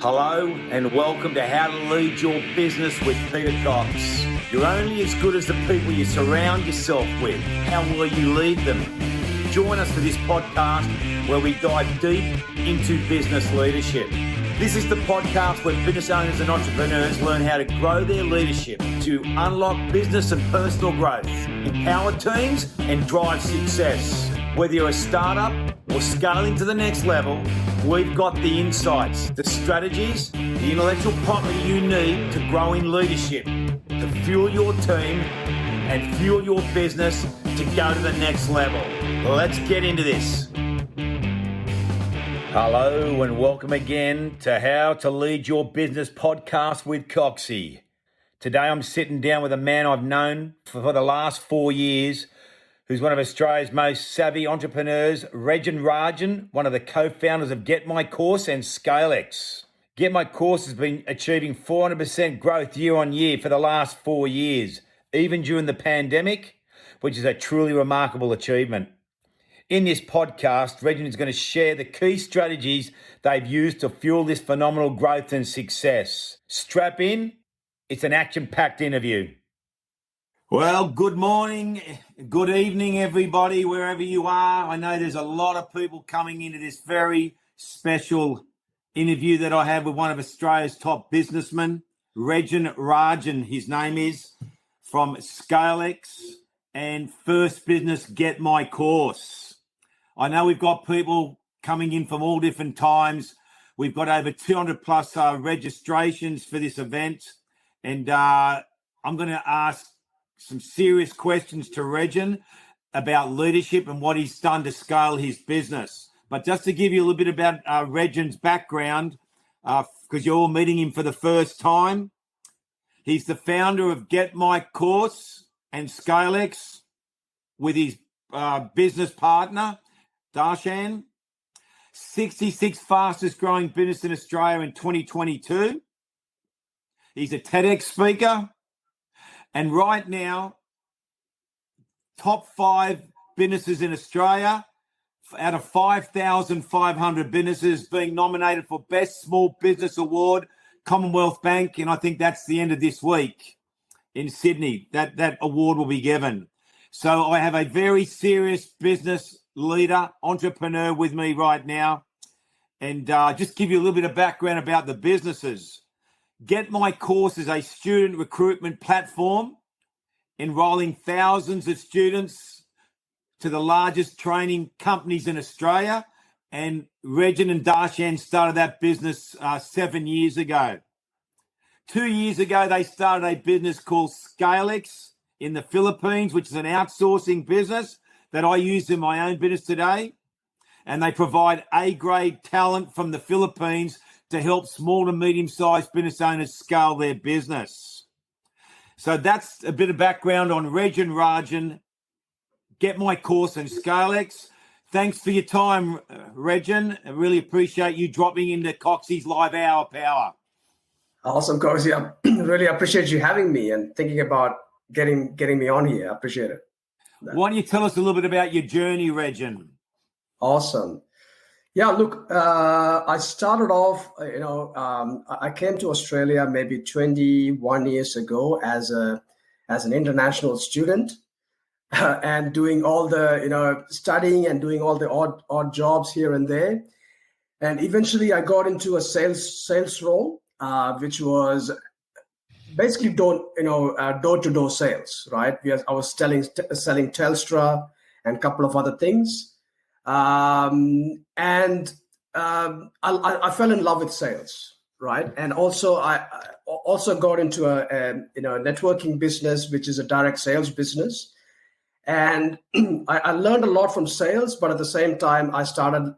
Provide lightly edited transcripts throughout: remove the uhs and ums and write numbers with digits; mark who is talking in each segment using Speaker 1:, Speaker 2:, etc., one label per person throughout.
Speaker 1: Hello and welcome to How to Lead Your Business with Peter Cox. You're only as good as the people you surround yourself with. How will you lead them? Join us for this podcast where we dive deep into business leadership. This is the podcast where business owners and entrepreneurs learn how to grow their leadership to unlock business and personal growth, empower teams and drive success. Whether you're a startup or scaling to the next level, we've got the insights, the strategies, the intellectual property you need to grow in leadership, to fuel your team and fuel your business to go to the next level. Let's get into this. Hello and welcome again to How to Lead Your Business podcast with Coxie. Today I'm sitting down with a man I've known for the last 4 years, who's one of Australia's most savvy entrepreneurs, Regin Rajan, one of the co-founders of GetMyCourse and Scalex. GetMyCourse has been achieving 400% growth year on year for the last 4 years, even during the pandemic, which is a truly remarkable achievement. In this podcast, Regin is going to share the key strategies they've used to fuel this phenomenal growth and success. Strap in, it's an action-packed interview. Well, good morning, good evening, everybody, wherever you are. I know there's a lot of people coming into this very special interview that I have with one of Australia's top businessmen, Regin Rajan, his name is, from Scalex and First Business GetMyCourse. I know we've got people coming in from all different times. We've got over 200 plus registrations for this event, and I'm going to ask some serious questions to Regin about leadership and what he's done to scale his business. But just to give you a little bit about Regin's background, because you're all meeting him for the first time, he's the founder of GetMyCourse and Scalex with his business partner, Darshan. 66th fastest growing business in Australia in 2022. He's a TEDx speaker. And right now, top 5 businesses in Australia out of 5,500 businesses being nominated for Best Small Business Award, Commonwealth Bank. And I think that's the end of this week in Sydney. That award will be given. So I have a very serious business leader, entrepreneur with me right now. And just give you a little bit of background about the businesses. GetMyCourse is a student recruitment platform enrolling thousands of students to the largest training companies in Australia. And Regin and Darshan started that business 7 years ago. 2 years ago, they started a business called Scalex in the Philippines, which is an outsourcing business that I use in my own business today. And they provide A-grade talent from the Philippines to help small to medium-sized business owners scale their business. So that's a bit of background on Regin Rajan, GetMyCourse and Scalex. Thanks for your time, Regin. I really appreciate you dropping into Coxie's Live Hour Power.
Speaker 2: Awesome, Coxie. I really appreciate you having me and thinking about getting me on here. I appreciate it.
Speaker 1: Why don't you tell us a little bit about your journey, Regin?
Speaker 2: Awesome. Yeah, look, I started off, I came to Australia maybe 21 years ago as an international student and doing all the, studying and doing all the odd jobs here and there. And eventually I got into a sales role, which was basically door-to-door sales, right? I was selling Telstra and a couple of other things. I fell in love with sales, right? And also I also got into a networking business, which is a direct sales business. And I learned a lot from sales, but at the same time, I started,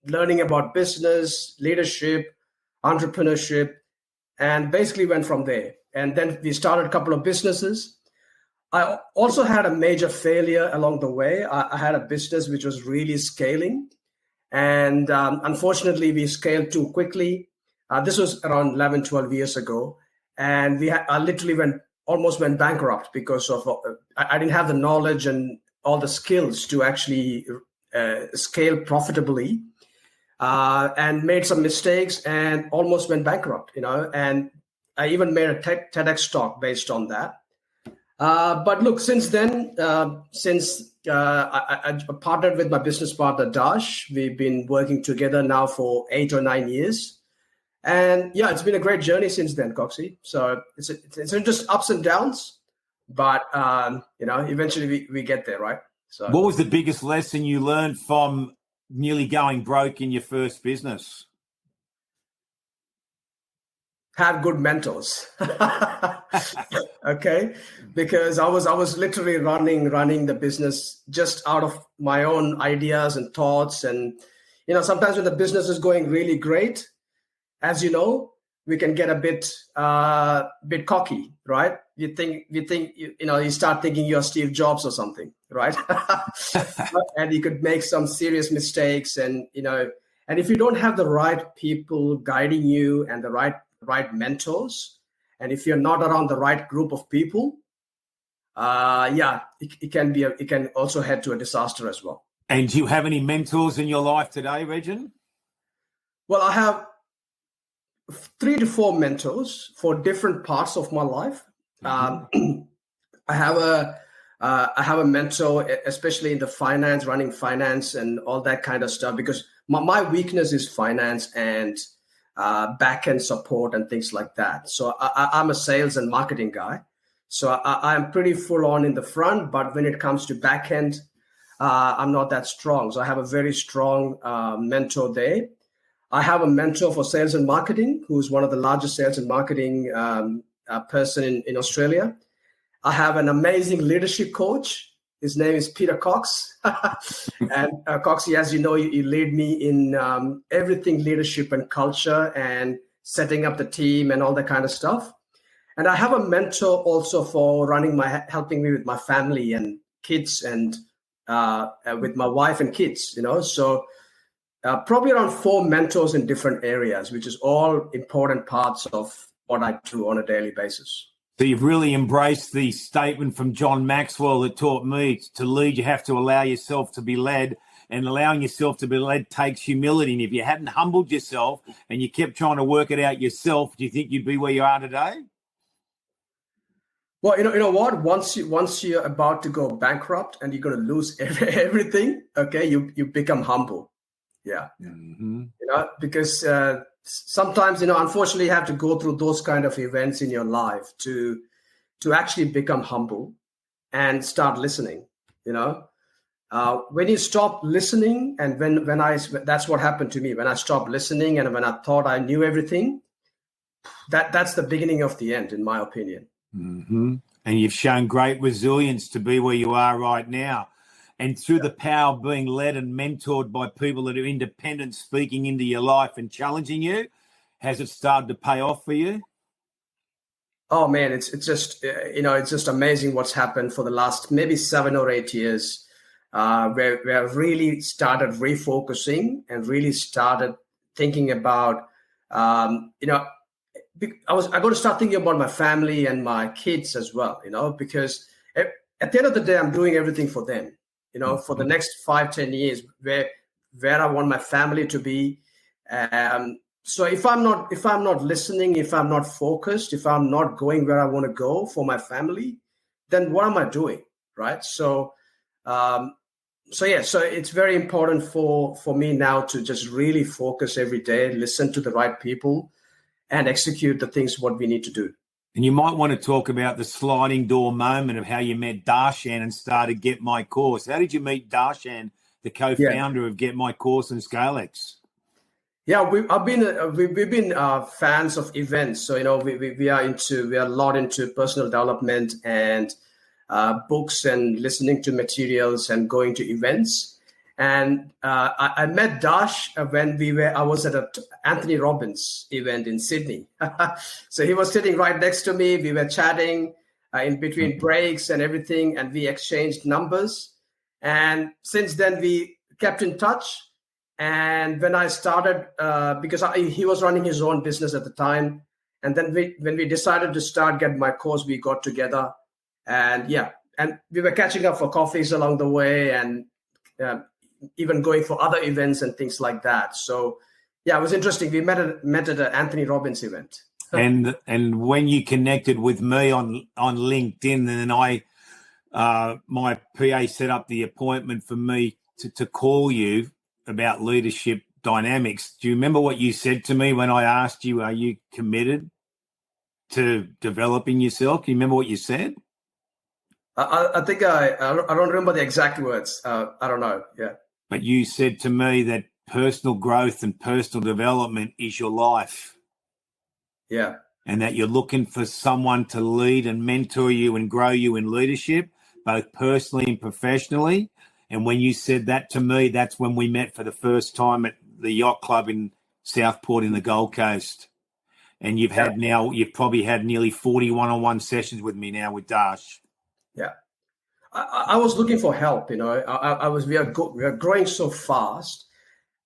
Speaker 2: learning about business, leadership, entrepreneurship, and basically went from there. And then we started a couple of businesses. I also had a major failure along the way. I had a business which was really scaling. And unfortunately, we scaled too quickly. This was around 11, 12 years ago. And I literally almost went bankrupt because of I didn't have the knowledge and all the skills to actually scale profitably. and made some mistakes and almost went bankrupt, and I even made a TEDx talk based on that. But look, since then, I partnered with my business partner, Dash, we've been working together now for 8 or 9 years. And yeah, it's been a great journey since then, Coxie. So it's just ups and downs, but eventually we get there, right? So
Speaker 1: what was the biggest lesson you learned from nearly going broke in your first business?
Speaker 2: Have good mentors. Okay, because I was literally running the business just out of my own ideas and thoughts, and sometimes when the business is going really great, as you know, we can get a bit cocky, right? You start thinking you're Steve Jobs or something, right? And you could make some serious mistakes, and if you don't have the right people guiding you and the right mentors, and if you're not around the right group of people, it can also head to a disaster as well.
Speaker 1: And do you have any mentors in your life today, Regin?
Speaker 2: Well, I have 3 to 4 mentors for different parts of my life. Mm-hmm. I have a mentor, especially in the running finance and all that kind of stuff, because my weakness is finance and back-end support and things like that. So I'm a sales and marketing guy. So I'm pretty full on in the front, but when it comes to back-end, I'm not that strong. So I have a very strong mentor there. I have a mentor for sales and marketing, who's one of the largest sales and marketing person in Australia. I have an amazing leadership coach. His name is Peter Cox. And Coxie, as you know, you lead me in everything leadership and culture and setting up the team and all that kind of stuff. And I have a mentor also for helping me with my family and kids and with my wife and kids, So probably around 4 mentors in different areas, which is all important parts of what I do on a daily basis.
Speaker 1: So you've really embraced the statement from John Maxwell that taught me to lead, you have to allow yourself to be led, and allowing yourself to be led takes humility. And if you hadn't humbled yourself and you kept trying to work it out yourself, do you think you'd be where you are today?
Speaker 2: Well, you know what? Once you're about to go bankrupt and you're going to lose everything, okay, you become humble. Yeah. Mm-hmm. Because sometimes, unfortunately, you have to go through those kind of events in your life to actually become humble and start listening. When you stop listening, and that's what happened to me. When I stopped listening and when I thought I knew everything, that's the beginning of the end, in my opinion.
Speaker 1: Mm-hmm. And you've shown great resilience to be where you are right now. And through the power of being led and mentored by people that are independent, speaking into your life and challenging you, has it started to pay off for you?
Speaker 2: Oh man, it's just it's just amazing what's happened for the last maybe 7 or 8 years, where I really started refocusing and really started thinking about I got to start thinking about my family and my kids as well, because at the end of the day, I'm doing everything for them. For the next 5-10 years, where I want my family to be. So if I'm not listening, if I'm not focused, if I'm not going where I want to go for my family, then what am I doing, right? So it's very important for me now to just really focus every day, listen to the right people, and execute the things what we need to do.
Speaker 1: And you might want to talk about the sliding door moment of how you met Darshan and started GetMyCourse. How did you meet Darshan, the co-founder of GetMyCourse and Scalex?
Speaker 2: Yeah, we've been fans of events. So we are a lot into personal development and books and listening to materials and going to events. And I met Dash when I was at a Anthony Robbins event in Sydney. So he was sitting right next to me. We were chatting in between breaks and everything, and we exchanged numbers. And since then, we kept in touch. And when I started, because he was running his own business at the time, and then when we decided to start GetMyCourse, we got together, and we were catching up for coffees along the way, and even going for other events and things like that. So yeah, it was interesting. We met at an Anthony Robbins event.
Speaker 1: And when you connected with me on LinkedIn, and I my PA set up the appointment for me to call you about leadership dynamics. Do you remember what you said to me when I asked you, are you committed to developing yourself? Do you remember what you said?
Speaker 2: I think I don't remember the exact words. I don't know. Yeah.
Speaker 1: But you said to me that personal growth and personal development is your life.
Speaker 2: Yeah.
Speaker 1: And that you're looking for someone to lead and mentor you and grow you in leadership, both personally and professionally. And when you said that to me, that's when we met for the first time at the yacht club in Southport in the Gold Coast. And you've probably had nearly 40 one-on-one sessions with me now with Dash.
Speaker 2: Yeah. I was looking for help, we are growing so fast,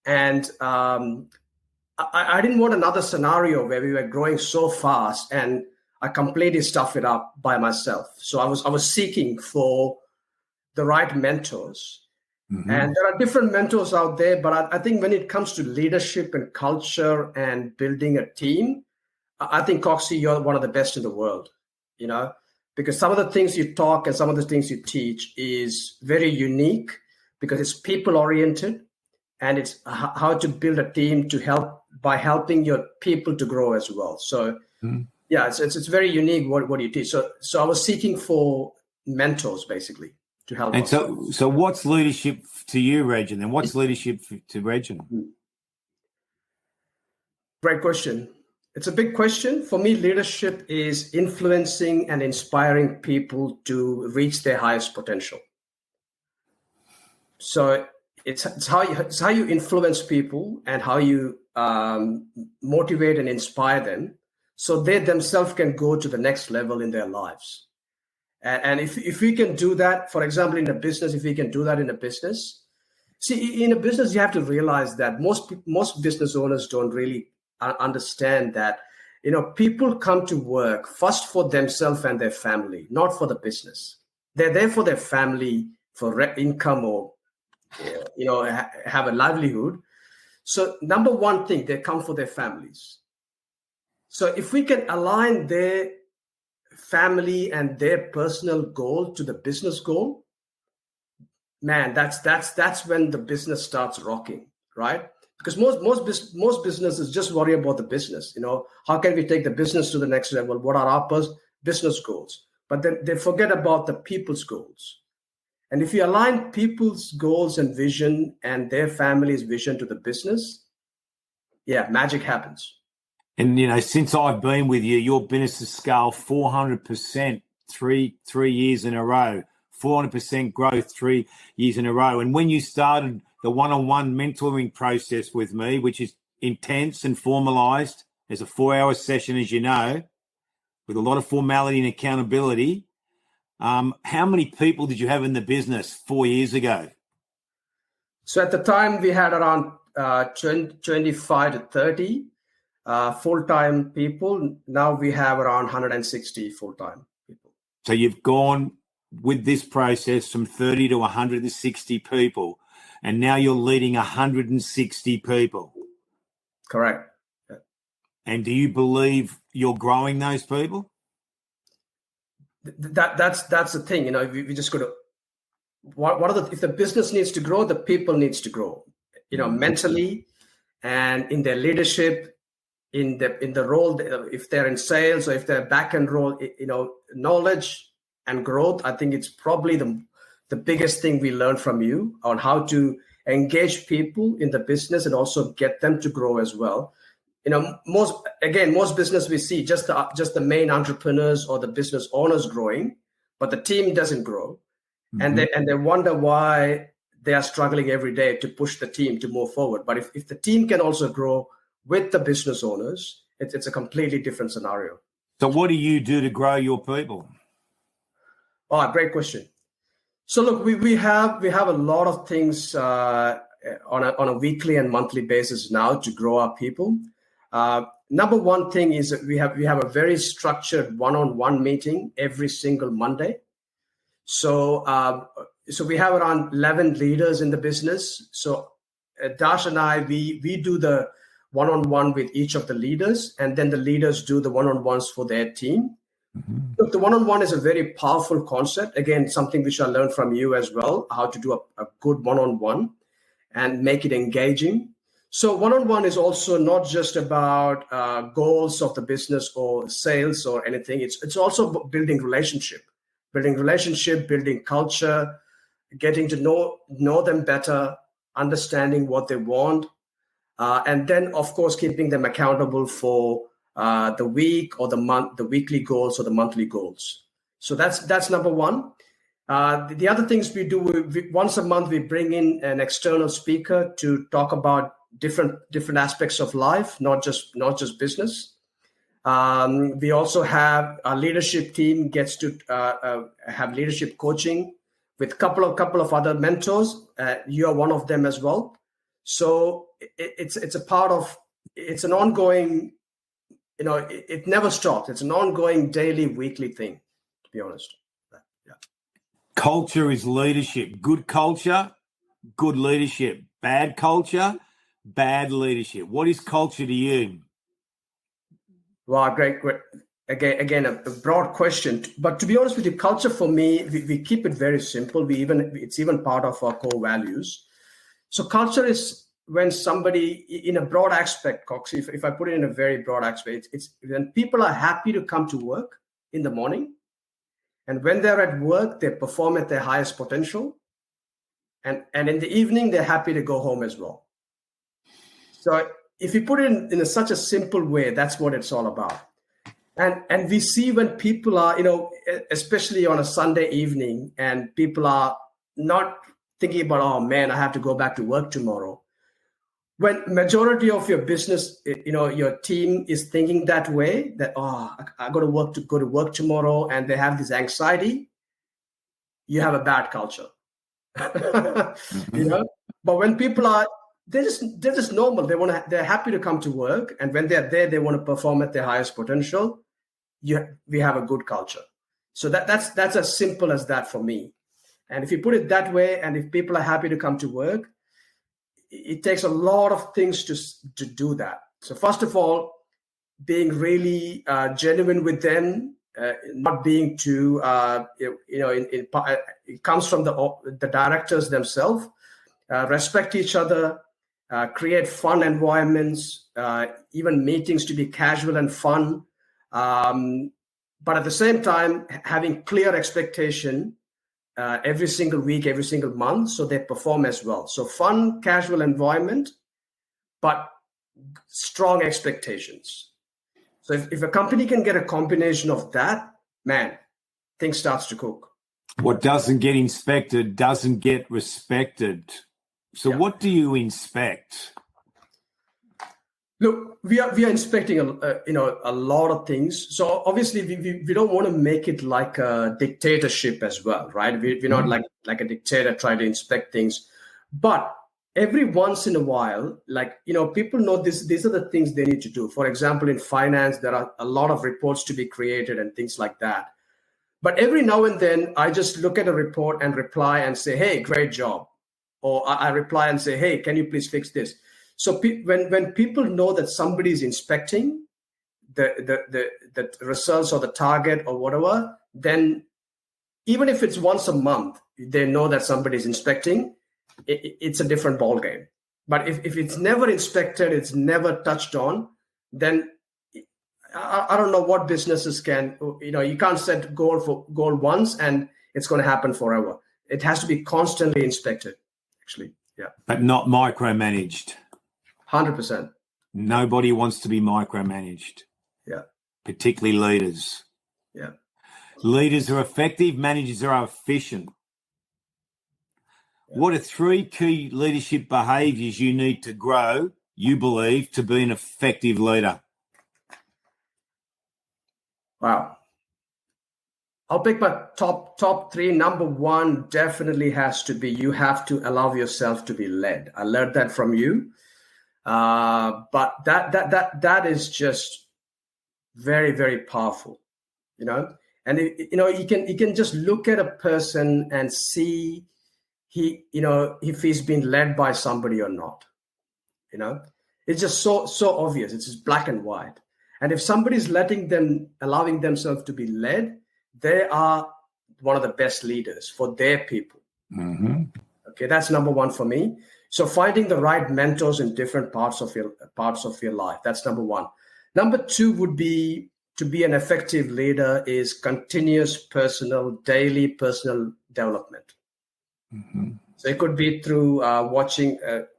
Speaker 2: and I didn't want another scenario where we were growing so fast and I completely stuff it up by myself. So I was seeking for the right mentors. Mm-hmm. And there are different mentors out there, but I think when it comes to leadership and culture and building a team, I think, Coxie, you're one of the best in the world, because some of the things you talk and some of the things you teach is very unique because it's people oriented, and it's how to build a team to help by helping your people to grow as well. So yeah, it's very unique what you teach. So I was seeking for mentors basically to help.
Speaker 1: And so what's leadership to you, Regin? And what's leadership to Regin?
Speaker 2: Great question. It's a big question. For me, leadership is influencing and inspiring people to reach their highest potential. So it's how you influence people and how you motivate and inspire them so they themselves can go to the next level in their lives. And if we can do that, for example, in a business, if we can do that in a business, see, in a business, you have to realize that most business owners don't really understand that, people come to work first for themselves and their family, not for the business. They're there for their family, for income or, have a livelihood. So number one thing, they come for their families. So if we can align their family and their personal goal to the business goal, man, that's when the business starts rocking, right? Because most businesses just worry about the business. How can we take the business to the next level? What are our business goals? But then they forget about the people's goals. And if you align people's goals and vision and their family's vision to the business, yeah, magic happens.
Speaker 1: And, since I've been with you, your business has scaled 400% three years in a row, 400% growth 3 years in a row. And when you started the one-on-one mentoring process with me, which is intense and formalized, there's a 4-hour session, as you know, with a lot of formality and accountability. How many people did you have in the business 4 years ago?
Speaker 2: So at the time, we had around 25 to 30 full-time people. Now we have around 160 full-time people.
Speaker 1: So you've gone with this process from 30 to 160 people, and now you're leading 160 people.
Speaker 2: Correct. Yeah.
Speaker 1: And do you believe you're growing those people?
Speaker 2: That's the thing. We just got to. If the business needs to grow, the people needs to grow. Mentally, and in their leadership, in the role. If they're in sales or if they're back end role, knowledge and growth. I think it's probably the biggest thing we learned from you on how to engage people in the business and also get them to grow as well. Most business we see just the main entrepreneurs or the business owners growing, but the team doesn't grow. Mm-hmm. And they wonder why they are struggling every day to push the team to move forward. But if the team can also grow with the business owners, it's a completely different scenario.
Speaker 1: So what do you do to grow your people?
Speaker 2: Oh, great question. So look, we have a lot of things on a weekly and monthly basis now to grow our people. Number one thing is that we have a very structured one-on-one meeting every single Monday. So so we have around 11 leaders in the business. So Dash and I, we do the one-on-one with each of the leaders, and then the leaders do the one-on-ones for their team. Look, the one-on-one is a very powerful concept. Again, something which I learned from you as well, how to do a good one-on-one and make it engaging. So one-on-one is also not just about goals of the business or sales or anything. It's also building relationship, building culture, getting to know them better, understanding what they want, and then, of course, keeping them accountable for the week or the month, the weekly goals or the monthly goals. So that's number one. The other things we do, once a month, we bring in an external speaker to talk about different aspects of life, not just business. We also have our leadership team gets to have leadership coaching with couple of other mentors. You are one of them as well. So it's an ongoing, it never stops. It's an ongoing daily, weekly thing, to be honest. Yeah.
Speaker 1: Culture is leadership. Good culture, good leadership. Bad culture, bad leadership. What is culture to you?
Speaker 2: Wow, great. Again, a broad question. But to be honest with you, culture for me, we keep it very simple. It's even part of our core values. So culture is when somebody, in a broad aspect, Cox, if I put it in a very broad aspect, it's when people are happy to come to work in the morning. And when they're at work, they perform at their highest potential. And in the evening, they're happy to go home as well. So if you put it in such a simple way, that's what it's all about. And we see when people are, especially on a Sunday evening, and people are not thinking about, oh man, I have to go back to work tomorrow. When majority of your business, your team is thinking that way, that, oh, I got to go to work tomorrow, and they have this anxiety, you have a bad culture. But when people are, they're just normal. They're happy to come to work, and when they're there, they want to perform at their highest potential. We have a good culture. So that's as simple as that for me. And if you put it that way, and if people are happy to come to work, it takes a lot of things to do that. So first of all, being really genuine with them, not being too, it comes from the directors themselves. Respect each other, create fun environments, even meetings to be casual and fun. But at the same time, having clear expectation every single week, every single month, so they perform as well. So fun, casual environment, but strong expectations. So if a company can get a combination of that, man, things starts to cook.
Speaker 1: What doesn't get inspected doesn't get respected. So what do you inspect?
Speaker 2: Look, we are inspecting a lot of things. So obviously we don't want to make it like a dictatorship as well, right? We're not like a dictator trying to inspect things, but every once in a while, people know these are the things they need to do. For example, in finance, there are a lot of reports to be created and things like that. But every now and then, I just look at a report and reply and say, "Hey, great job," or I reply and say, "Hey, can you please fix this?" So when people know that somebody is inspecting the results or the target or whatever, then even if it's once a month, they know that somebody is inspecting. It's a different ballgame. But if it's never inspected, it's never touched on, then I don't know what businesses can. You can't set goal once and it's going to happen forever. It has to be constantly inspected, actually. Yeah,
Speaker 1: but not micromanaged.
Speaker 2: 100%.
Speaker 1: Nobody wants to be micromanaged.
Speaker 2: Yeah.
Speaker 1: Particularly leaders.
Speaker 2: Yeah.
Speaker 1: Leaders are effective, managers are efficient. Yeah. What are 3 key leadership behaviours you need to grow, you believe, to be an effective leader?
Speaker 2: Wow. I'll pick my top 3. Number 1 definitely has to be, you have to allow yourself to be led. I learned that from you. But that is just very, very powerful, and you can just look at a person and see if he's been led by somebody or not. It's just so obvious. It's just black and white. And if somebody's allowing themselves to be led, they are one of the best leaders for their people.
Speaker 1: Mm-hmm.
Speaker 2: Okay, that's number one for me. So finding the right mentors in different parts of your life. That's number one. Number two would be, to be an effective leader is continuous daily personal development.
Speaker 1: Mm-hmm.
Speaker 2: So it could be through watching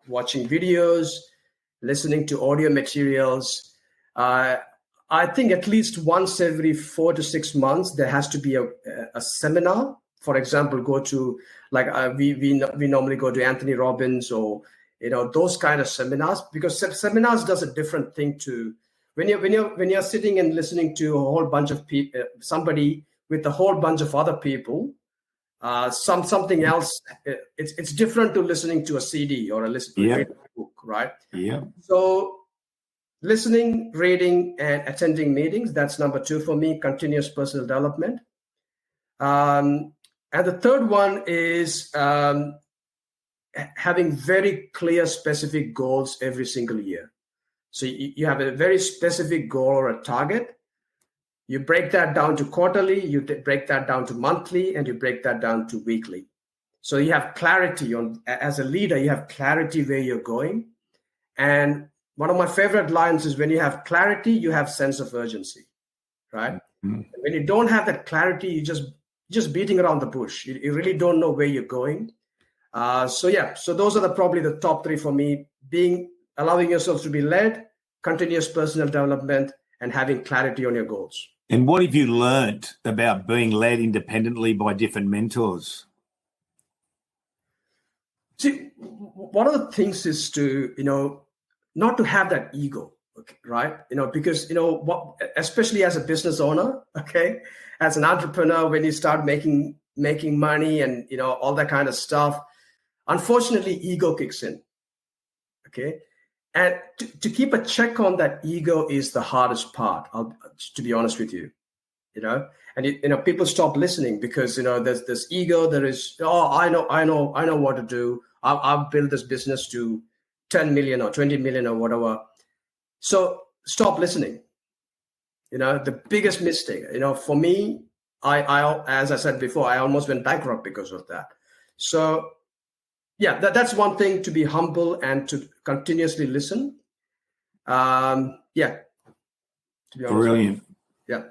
Speaker 2: videos, listening to audio materials. I think at least once every 4 to 6 months, there has to be a seminar. For example, go to we normally go to Anthony Robbins or those kind of seminars, because seminars does a different thing to when you're sitting and listening to a whole bunch of people, somebody with a whole bunch of other people. Something else. It's different to listening to a CD or reading a book, right?
Speaker 1: Yeah.
Speaker 2: So listening, reading, and attending meetings. That's number two for me. Continuous personal development. And the third one is having very clear, specific goals every single year. So you have a very specific goal or a target. You break that down to quarterly, you break that down to monthly, and you break that down to weekly. So you have clarity as a leader, you have clarity where you're going. And one of my favorite lines is, when you have clarity, you have sense of urgency, right?
Speaker 1: Mm-hmm.
Speaker 2: When you don't have that clarity, you just beating around the bush. You really don't know where you're going. So those are probably the top three for me: allowing yourself to be led, continuous personal development, and having clarity on your goals.
Speaker 1: And what have you learnt about being led independently by different mentors?
Speaker 2: See, one of the things is to, not to have that ego, okay, right? Because, especially as a business owner, okay, as an entrepreneur, when you start making money and, all that kind of stuff, unfortunately, ego kicks in, okay? And to keep a check on that ego is the hardest part, to be honest with you, and people stop listening because, there's this ego. There is, I know what to do. I'll build this business to 10 million or 20 million or whatever. So stop listening. The biggest mistake, for me, I as I said before, I almost went bankrupt because of that. So yeah, that's one thing, to be humble and to continuously listen. To be honest.
Speaker 1: Brilliant.
Speaker 2: Yeah.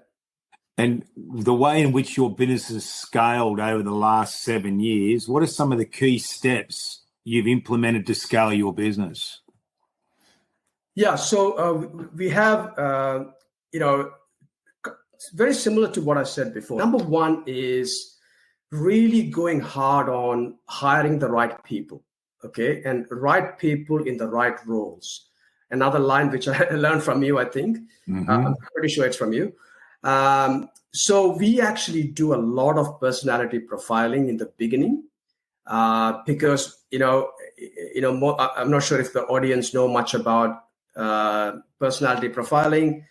Speaker 1: And the way in which your business has scaled over the last 7 years, what are some of the key steps you've implemented to scale your business?
Speaker 2: Yeah, so we have, very similar to what I said before. Number one is really going hard on hiring the right people, okay? And right people in the right roles. Another line which I learned from you, I think.
Speaker 1: Mm-hmm.
Speaker 2: I'm pretty sure it's from you. So we actually do a lot of personality profiling in the beginning because, I'm not sure if the audience know much about personality profiling.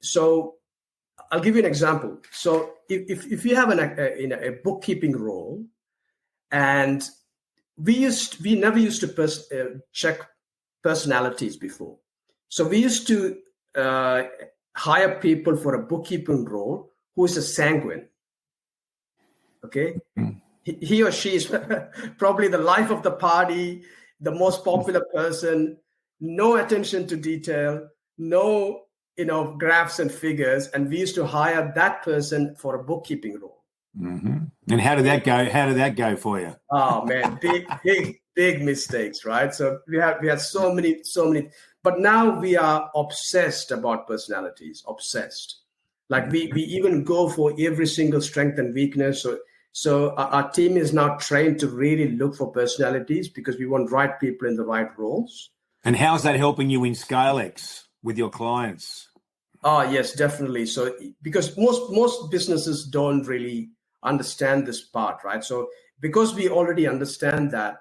Speaker 2: So I'll give you an example. So if you have a bookkeeping role, and we never used to check personalities before. So we used to hire people for a bookkeeping role who is a sanguine. Okay, he or she is probably the life of the party, the most popular person, no attention to detail, no graphs and figures, and we used to hire that person for a bookkeeping role.
Speaker 1: Mm-hmm. And how did that go? How did that go for you?
Speaker 2: Oh man, big mistakes, right? So we had so many, but now we are obsessed about personalities, obsessed. Like we even go for every single strength and weakness. So our team is now trained to really look for personalities because we want right people in the right roles.
Speaker 1: And how's that helping you in Scalex with your clients?
Speaker 2: Oh, yes, definitely. So because most businesses don't really understand this part, right? So because we already understand that,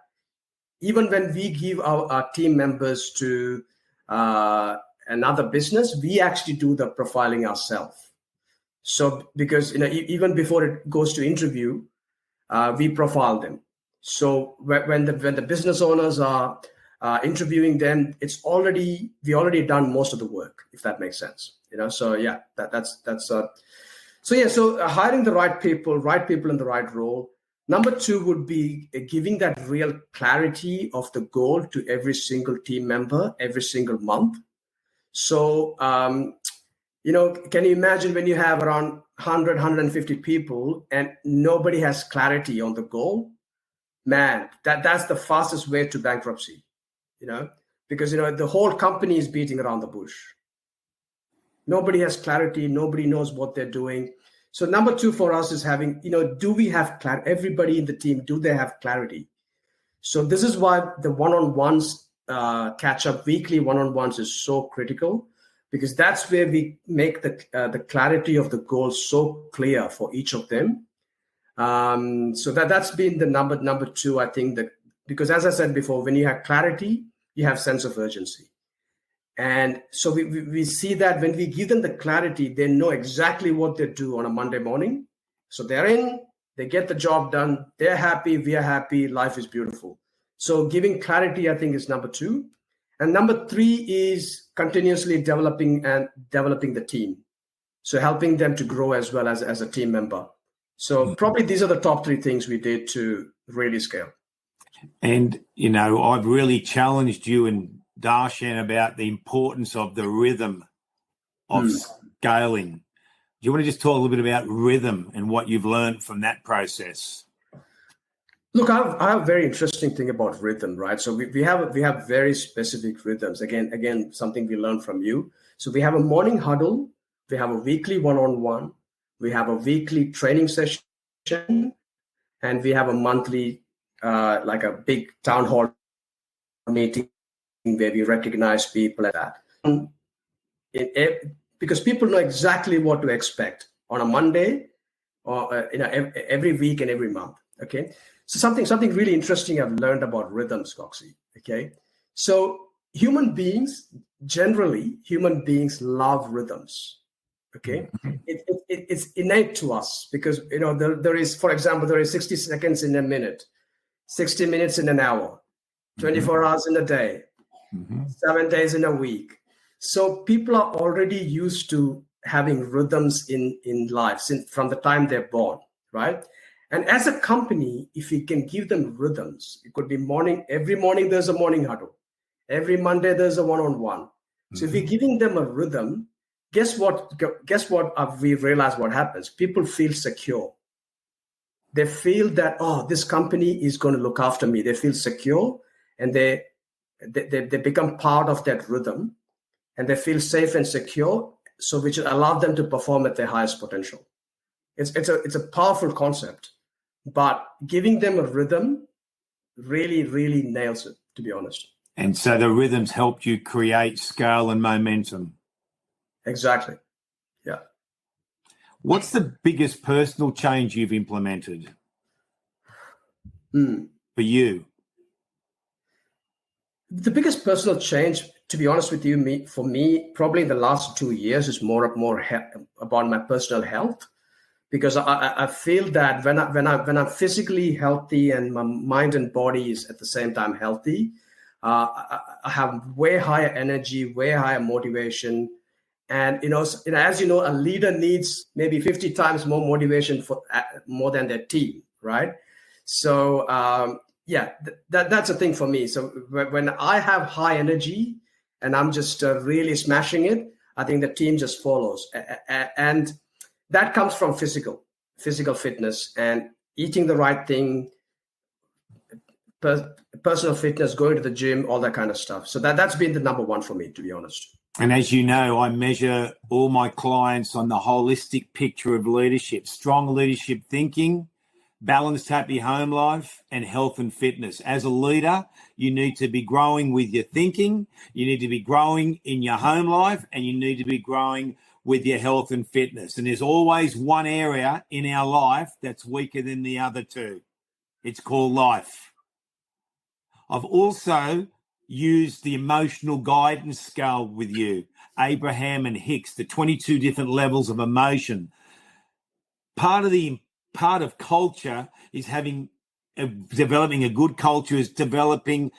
Speaker 2: even when we give our team members to another business, we actually do the profiling ourselves. So because even before it goes to interview, we profile them. So when the business owners are interviewing them, we already done most of the work, if that makes sense. So yeah, so hiring the right people in the right role. Number two would be giving that real clarity of the goal to every single team member every single month. So, can you imagine when you have around 100, 150 people and nobody has clarity on the goal? Man, that's the fastest way to bankruptcy, because, the whole company is beating around the bush. Nobody has clarity. Nobody knows what they're doing. So number two for us is having, do we have clarity? Everybody in the team, do they have clarity? So this is why the one-on-ones catch up, weekly one-on-ones is so critical, because that's where we make the clarity of the goals so clear for each of them. So that's been the number two, I think, because as I said before, when you have clarity, you have sense of urgency. And so we see that when we give them the clarity, they know exactly what they do on a Monday morning. So they're in, they get the job done, they're happy, we are happy, life is beautiful. So giving clarity, I think, is number two. And number three is continuously developing the team. So helping them to grow as well as a team member. So probably these are the top three things we did to really scale. And,
Speaker 1: I've really challenged you and Darshan about the importance of the rhythm of scaling. Do you want to just talk a little bit about rhythm and what you've learned from that process?
Speaker 2: Look, I have a very interesting thing about rhythm, right? So we have very specific rhythms. Again, something we learned from you. So we have a morning huddle, we have a weekly one-on-one, we have a weekly training session, and we have a monthly, like a big town hall meeting where we recognize people like that. Because people know exactly what to expect on a Monday or every week and every month. Okay, so something really interesting I've learned about rhythms, Coxie. Okay, so human beings love rhythms. Okay, it's innate to us because there is, for example, there is 60 seconds in a minute, 60 minutes in an hour, 24 hours in a day, 7 days in a week. So people are already used to having rhythms in life from the time they're born, right? And as a company, if we can give them rhythms, it could be every morning there's a morning huddle. Every Monday there's a one-on-one. So if we're giving them a rhythm, guess what we've realized what happens? People feel secure. They feel that, this company is going to look after me. They feel secure, and they become part of that rhythm, and they feel safe and secure, so which allow them to perform at their highest potential. It's a powerful concept, but giving them a rhythm really, really nails it, to be honest.
Speaker 1: And so the rhythms helped you create scale and momentum.
Speaker 2: Exactly. Yeah.
Speaker 1: What's the biggest personal change you've implemented for you?
Speaker 2: The biggest personal change, to be honest with you, for me, probably in the last 2 years, is more about my personal health, because I feel that when I'm physically healthy and my mind and body is at the same time healthy, I have way higher energy, way higher motivation. And, as you know, a leader needs maybe 50 times more motivation for more than their team, right? So, that's a thing for me. So when I have high energy and I'm just really smashing it, I think the team just follows. And that comes from physical fitness and eating the right thing, personal fitness, going to the gym, all that kind of stuff. So that's been the number one for me, to be honest.
Speaker 1: And as you know, I measure all my clients on the holistic picture of leadership, strong leadership thinking, balanced, happy home life, and health and fitness. As a leader, you need to be growing with your thinking, you need to be growing in your home life, and you need to be growing with your health and fitness. And there's always one area in our life that's weaker than the other two. It's called life. I've also used the emotional guidance scale with you, Abraham and Hicks, the 22 different levels of emotion. Part of culture is having developing a good culture is developing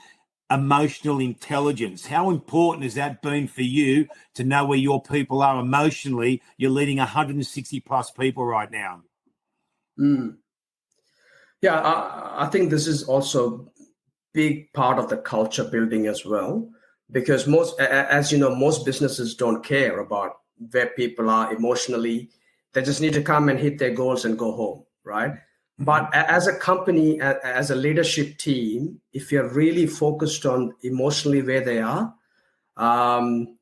Speaker 1: emotional intelligence. How important has that been for you to know where your people are emotionally? You're leading 160 plus people right now.
Speaker 2: Yeah, I think this is also big part of the culture building as well, because as you know, most businesses don't care about where people are emotionally. They just need to come and hit their goals and go home, right? But as a company, as a leadership team, if you're really focused on emotionally where they are, and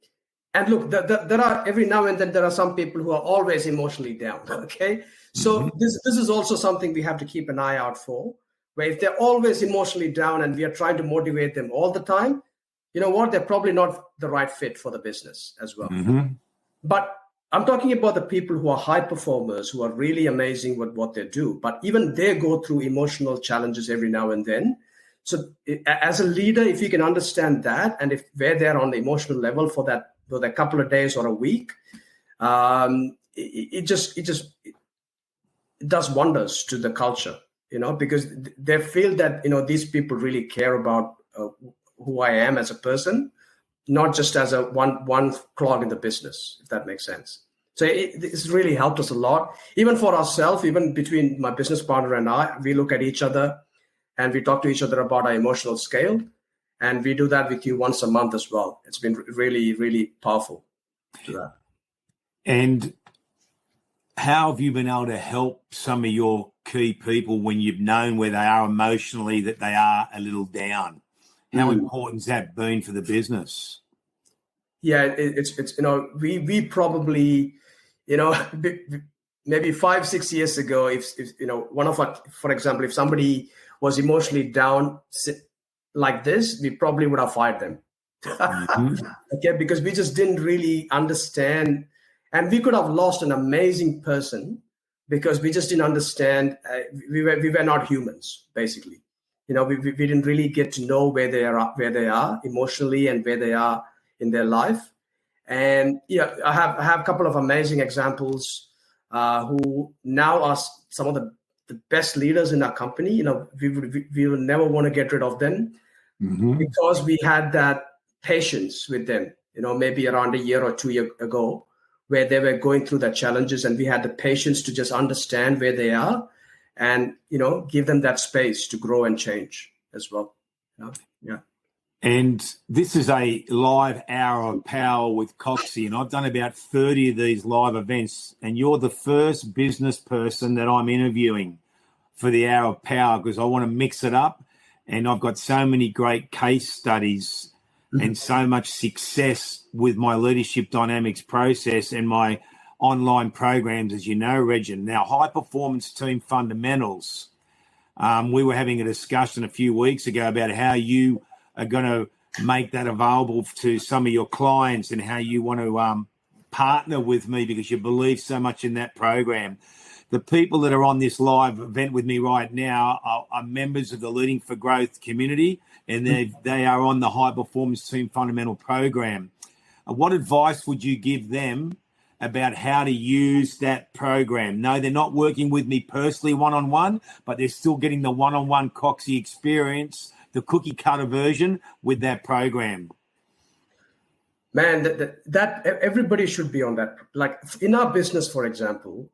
Speaker 2: look, there are every now and then there are some people who are always emotionally down. Okay, so this is also something we have to keep an eye out for. Where if they're always emotionally down and we are trying to motivate them all the time, you know what? They're probably not the right fit for the business as well. But I'm talking about the people who are high performers, who are really amazing with what they do. But even they go through emotional challenges every now and then. So as a leader, if you can understand that, and if where they're on the emotional level for a couple of days or a week, it does wonders to the culture, because they feel that, these people really care about who I am as a person, not just as a one clog in the business, if that makes sense. So it's really helped us a lot, even for ourselves, even between my business partner and I. We look at each other and we talk to each other about our emotional scale. And we do that with you once a month as well. It's been really, really powerful to that.
Speaker 1: And how have you been able to help some of your key people when you've known where they are emotionally, that they are a little down? How important has that been for the business?
Speaker 2: Yeah, it's we probably, maybe 5-6 years ago, if one of our, for example, if somebody was emotionally down like this, we probably would have fired them. Okay, because we just didn't really understand, and we could have lost an amazing person because we just didn't understand. We were not humans, basically. We didn't really get to know where they are emotionally and where they are in their life. And I have a couple of amazing examples who now are some of the best leaders in our company. We will never want to get rid of them because we had that patience with them, maybe around a year or 2 years ago, where they were going through their challenges, and we had the patience to just understand where they are and, give them that space to grow and change as well. Yeah.
Speaker 1: And this is a live hour of power with Coxie, and I've done about 30 of these live events, and you're the first business person that I'm interviewing for the hour of power because I want to mix it up. And I've got so many great case studies and so much success with my leadership dynamics process and my online programs, as you know, Regin. Now, high performance team fundamentals. We were having a discussion a few weeks ago about how you are going to make that available to some of your clients and how you want to partner with me because you believe so much in that program. The people that are on this live event with me right now are members of the Leading for Growth community, and they are on the High Performance Team Fundamental program. What advice would you give them about how to use that program? No, they're not working with me personally one-on-one, but they're still getting the one-on-one Coxie experience, the cookie cutter version with that program.
Speaker 2: Man, that everybody should be on that. Like in our business, for example,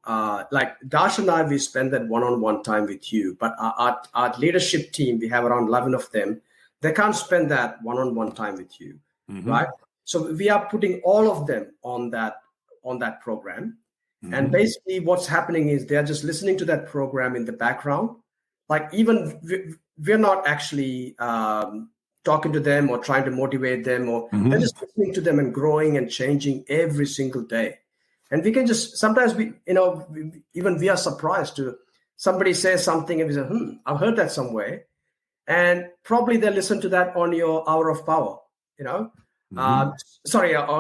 Speaker 2: like Dash and I, we spend that one-on-one time with you, but our leadership team, we have around 11 of them. They can't spend that one-on-one time with you, right? So we are putting all of them on that program. And basically what's happening is they're just listening to that program in the background. Like even we're not actually talking to them or trying to motivate them, or they're just listening to them and growing and changing every single day. And we can just, sometimes even we are surprised to somebody says something and we say, I've heard that somewhere. And probably they listen to that on your hour of power, on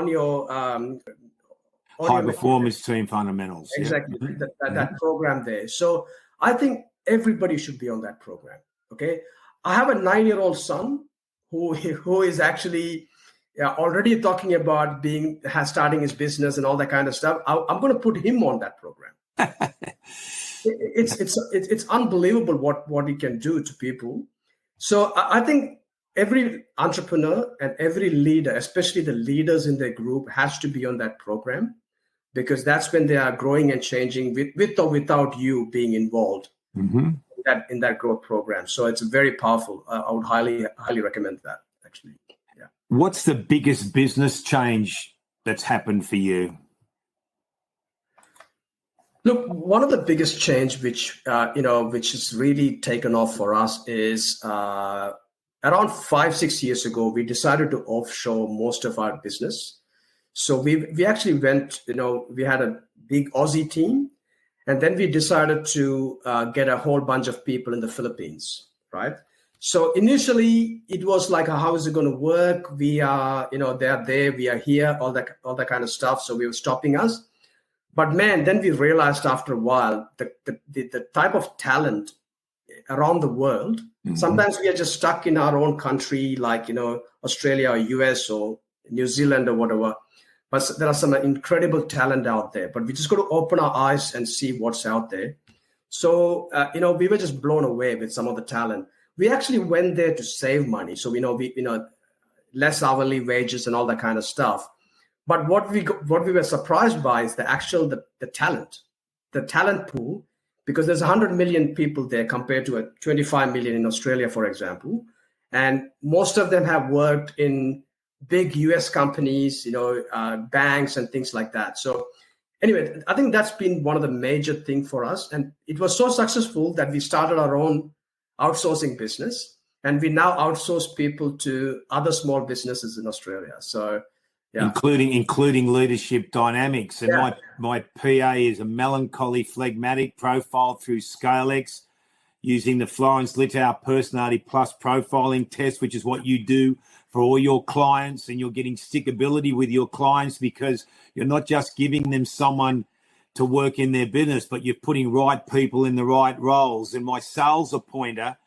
Speaker 2: your
Speaker 1: high performance team fundamentals.
Speaker 2: Exactly. That program there. So I think everybody should be on that program. Okay. I have a 9-year-old son who is actually already talking about starting his business and all that kind of stuff. I'm going to put him on that program. it's unbelievable what it can do to people. So I think every entrepreneur and every leader, especially the leaders in their group, has to be on that program, because that's when they are growing and changing with or without you being involved in that growth program. So it's very powerful. I would highly recommend that, actually. Yeah.
Speaker 1: What's the biggest business change that's happened for you?
Speaker 2: Look, one of the biggest change which has really taken off for us is around 5-6 years ago, we decided to offshore most of our business. So we actually went, we had a big Aussie team, and then we decided to get a whole bunch of people in the Philippines, right? So initially it was like, how is it going to work? We are, they're there, we are here, all that kind of stuff. So we were stopping us. But man, then we realized after a while the type of talent around the world. Sometimes we are just stuck in our own country, like Australia or US or New Zealand or whatever. But there are some incredible talent out there. But we just got to open our eyes and see what's out there. So we were just blown away with some of the talent. We actually went there to save money. So we less hourly wages and all that kind of stuff. But what we were surprised by is the talent pool, because there's 100 million people there compared to 25 million in Australia, for example. And most of them have worked in big US companies, banks and things like that. So anyway, I think that's been one of the major things for us. And it was so successful that we started our own outsourcing business. And we now outsource people to other small businesses in Australia. So yeah.
Speaker 1: Including leadership dynamics. And my PA is a melancholy phlegmatic profile through Scalex, using the Florence Littau Personality Plus profiling test, which is what you do for all your clients. And you're getting stickability with your clients, because you're not just giving them someone to work in their business, but you're putting right people in the right roles. And my sales appointer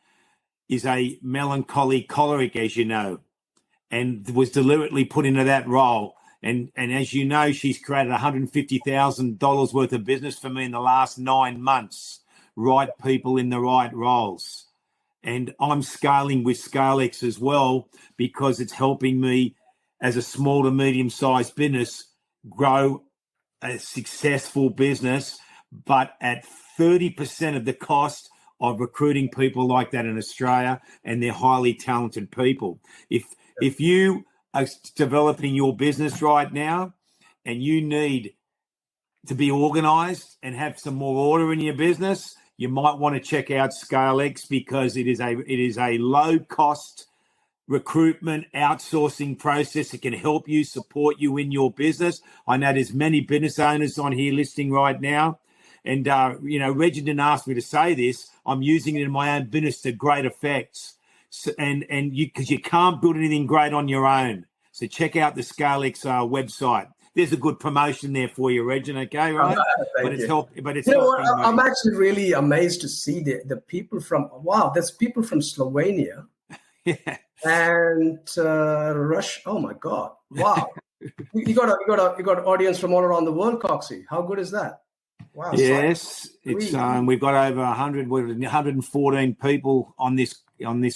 Speaker 1: is a melancholy choleric, as you know, and was deliberately put into that role. And as you know, she's created $150,000 worth of business for me in the last 9 months. Right people in the right roles. And I'm scaling with Scalex as well, because it's helping me as a small to medium-sized business grow a successful business, but at 30% of the cost of recruiting people like that in Australia, and they're highly talented people. If you are developing your business right now and you need to be organized and have some more order in your business, you might want to check out Scalex, because it is a low cost recruitment outsourcing process. It can help you, support you in your business. I know there's many business owners on here listening right now. And, Regin didn't ask me to say this. I'm using it in my own business to great effects. So, because you can't build anything great on your own. So check out the Scalex website. There's a good promotion there for you, Regin. Okay, right?
Speaker 2: I'm actually really amazed to see the people from there's people from Slovenia.
Speaker 1: Yeah.
Speaker 2: And Russia. Oh my God! Wow, you got an audience from all around the world, Coxie. How good is that? Wow.
Speaker 1: Yes, it's we've got over 114 people on this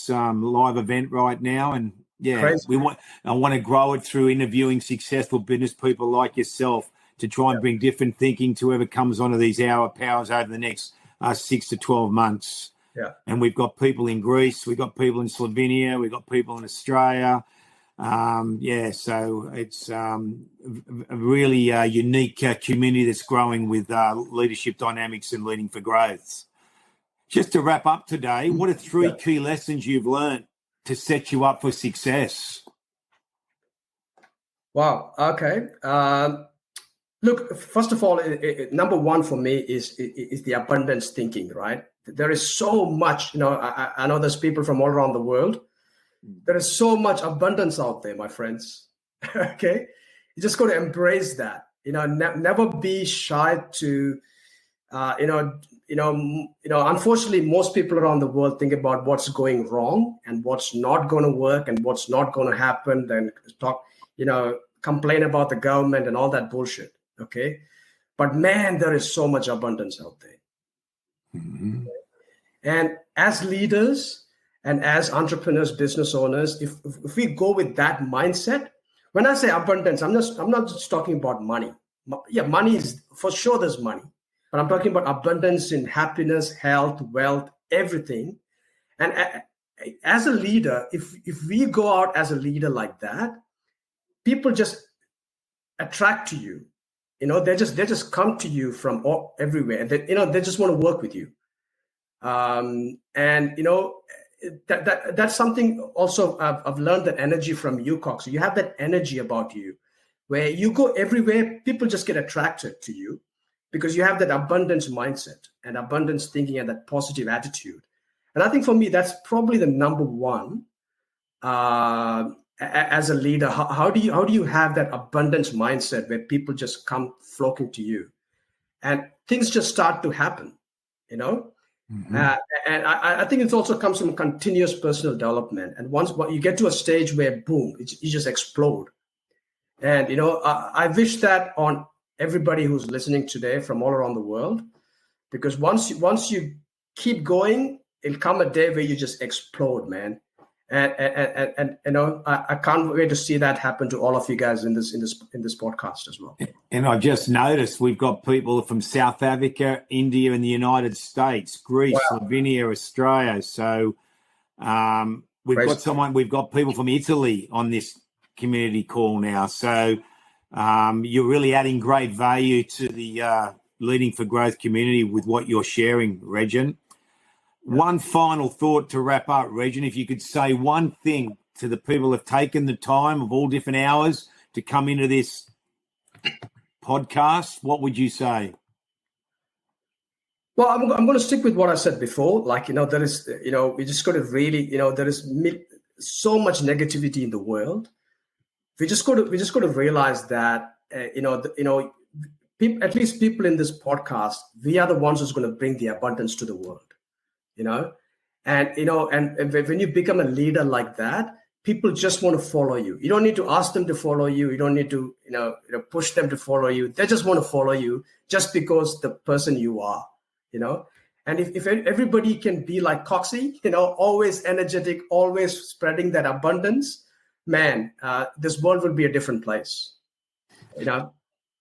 Speaker 1: live event right now, and I want to grow it through interviewing successful business people like yourself to try and bring different thinking to whoever comes onto these hour powers over the next 6 to 12 months.
Speaker 2: Yeah.
Speaker 1: And we've got people in Greece, we've got people in Slovenia, we've got people in Australia. So it's a really unique community that's growing with leadership dynamics and leading for growth. Just to wrap up today, what are 3 key lessons you've learned to set you up for success?
Speaker 2: Wow. Okay. Look, first of all, number one for me is the abundance thinking, right? There is so much, I know there's people from all around the world. There is so much abundance out there, my friends. Okay. You just got to embrace that, never be shy to, unfortunately, most people around the world think about what's going wrong and what's not going to work and what's not going to happen. Then complain about the government and all that bullshit. Okay. But man, there is so much abundance out there.
Speaker 1: Mm-hmm.
Speaker 2: And as leaders and as entrepreneurs, business owners, if we go with that mindset, when I say abundance, I'm not just talking about money. Yeah, money is for sure, there's money, but I'm talking about abundance in happiness, health, wealth, everything. And as a leader, if we go out as a leader like that, people just attract to you. They just come to you from everywhere, and they just want to work with you. That's something also I've learned, that energy from you, Cox. You have that energy about you, where you go everywhere, people just get attracted to you because you have that abundance mindset and abundance thinking and that positive attitude. And I think for me, that's probably the number one. As a leader, how do you have that abundance mindset where people just come flocking to you, and things just start to happen,
Speaker 1: Mm-hmm.
Speaker 2: And I think it also comes from continuous personal development. And once you get to a stage where boom, you just explode. And I wish that on everybody who's listening today from all around the world, because once you keep going, it'll come a day where you just explode, man. And I can't wait to see that happen to all of you guys in this podcast as well.
Speaker 1: And I just noticed we've got people from South Africa, India, and the United States, Greece,
Speaker 2: Wow.
Speaker 1: Slovenia, Australia. So we've got people from Italy on this community call now. So you're really adding great value to the Leading for Growth community with what you're sharing, Regin. One final thought to wrap up, Rejin, if you could say one thing to the people who have taken the time of all different hours to come into this podcast, what would you say?
Speaker 2: Well, I'm going to stick with what I said before. Like, there is, we just got to really, there is so much negativity in the world. We just got to realize that, people, at least people in this podcast, we are the ones who's going to bring the abundance to the world. And when you become a leader like that, people just want to follow you. You don't need to ask them to follow you. You don't need to, push them to follow you. They just want to follow you just because the person you are, And if everybody can be like Coxie, always energetic, always spreading that abundance, man, this world will be a different place.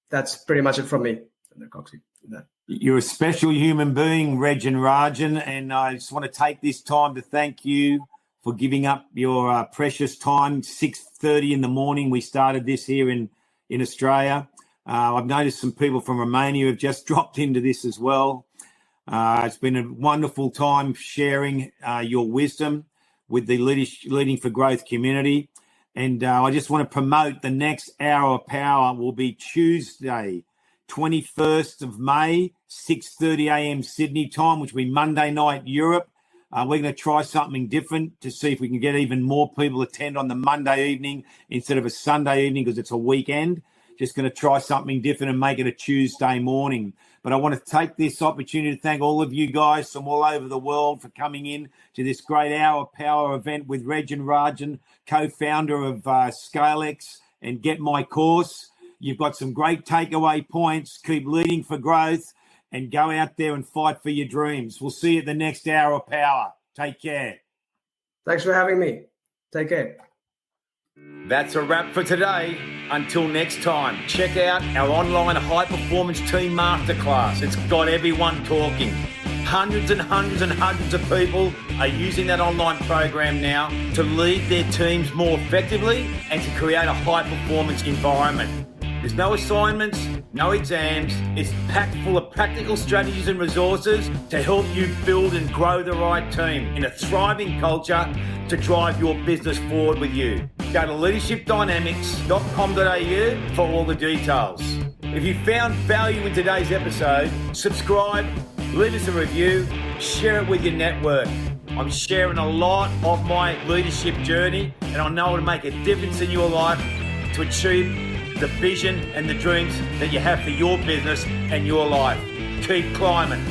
Speaker 2: That's pretty much it from me, Coxie.
Speaker 1: You're a special human being, Regin Rajan, and I just want to take this time to thank you for giving up your precious time. 6:30 in the morning, we started this here in Australia. I've noticed some people from Romania have just dropped into this as well. It's been a wonderful time sharing your wisdom with the Leading for Growth community. And I just want to promote the next Hour of Power will be Tuesday, 21st of May, 6:30 a.m. Sydney time, which will be Monday night Europe. We're going to try something different to see if we can get even more people attend on the Monday evening instead of a Sunday evening because it's a weekend. Just going to try something different and make it a Tuesday morning. But I want to take this opportunity to thank all of you guys from all over the world for coming in to this great Hour of Power event with Regin Rajan, co-founder of Scalex and GetMyCourse. You've got some great takeaway points. Keep leading for growth and go out there and fight for your dreams. We'll see you at the next Hour of Power. Take care.
Speaker 2: Thanks for having me. Take care.
Speaker 1: That's a wrap for today. Until next time, check out our online high performance team masterclass. It's got everyone talking. Hundreds and hundreds and hundreds of people are using that online program now to lead their teams more effectively and to create a high performance environment. There's no assignments, no exams. It's packed full of practical strategies and resources to help you build and grow the right team in a thriving culture to drive your business forward with you. Go to leadershipdynamics.com.au for all the details. If you found value in today's episode, subscribe, leave us a review, share it with your network. I'm sharing a lot of my leadership journey, and I know it'll make a difference in your life to achieve the vision and the dreams that you have for your business and your life. Keep climbing.